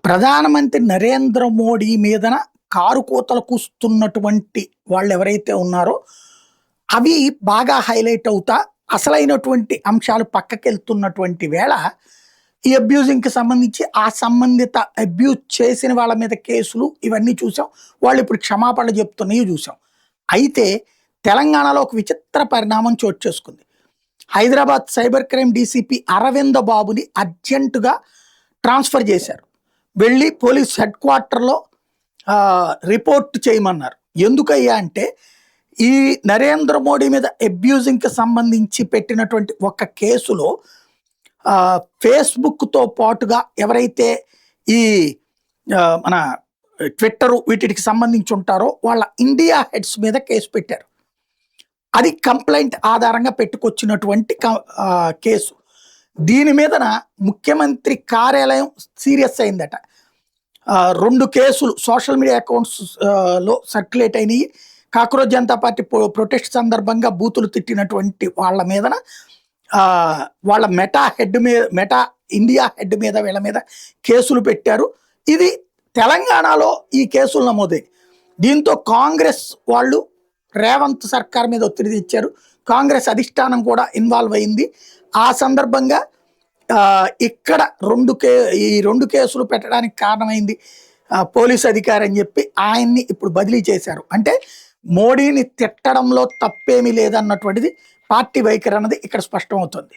ప్రధానమంత్రి నరేంద్ర మోడీ మీదన కారు కూతలు కూస్తున్నటువంటి వాళ్ళు ఎవరైతే ఉన్నారో అవి బాగా హైలైట్ అవుతా అసలైనటువంటి అంశాలు పక్కకెళ్తున్నటువంటి వేళ ఈ అబ్యూజింగ్కి సంబంధించి ఆ సంబంధిత అబ్యూజ్ చేసిన వాళ్ళ మీద కేసులు ఇవన్నీ చూసాం. వాళ్ళు ఇప్పుడు క్షమాపణలు చెప్తున్నాయి చూసాం. అయితే తెలంగాణలో ఒక విచిత్ర పరిణామం చోటు చేసుకుంది. Hyderabad cyber crime DCP Aravinda బాబుని అర్జెంటుగా ట్రాన్స్ఫర్ చేశారు. వెళ్ళి పోలీస్ హెడ్ క్వార్టర్లో రిపోర్ట్ చేయమన్నారు. ఎందుకయ్యా అంటే ఈ నరేంద్ర మోడీ మీద అబ్యూజింగ్కి సంబంధించి పెట్టినటువంటి ఒక కేసులో ఫేస్బుక్తో పాటుగా ఎవరైతే ఈ మన ట్విట్టర్ వీటికి సంబంధించి ఉంటారో వాళ్ళ ఇండియా హెడ్స్ మీద కేసు పెట్టారు. అది కంప్లైంట్ ఆధారంగా పెట్టుకొచ్చినటువంటి కేసు. దీని మీదన ముఖ్యమంత్రి కార్యాలయం సీరియస్ అయిందట. 2 కేసులు సోషల్ మీడియా అకౌంట్స్ లో సర్క్యులేట్ అయినాయి. కాక్రోజ్ జనతా పార్టీ ప్రొటెస్ట్ సందర్భంగా బూతులు తిట్టినటువంటి వాళ్ళ మీదన వాళ్ళ మెటా ఇండియా హెడ్ మీద వీళ్ళ మీద కేసులు పెట్టారు. ఇది తెలంగాణలో ఈ కేసులు నమోదయ్యాయి. దీంతో కాంగ్రెస్ వాళ్ళు రేవంత్ సర్కార్ మీద ఒత్తిడి తెచ్చారు. కాంగ్రెస్ అధిష్టానం కూడా ఇన్వాల్వ్ అయింది. ఆ సందర్భంగా ఇక్కడ ఈ 2 కేసులు పెట్టడానికి కారణమైంది పోలీస్ అధికారి అని చెప్పి ఆయన్ని ఇప్పుడు బదిలీ చేశారు. అంటే మోడీని తిట్టడంలో తప్పేమీ లేదన్నటువంటిది పార్టీ వైఖరి అన్నది ఇక్కడ స్పష్టమవుతుంది.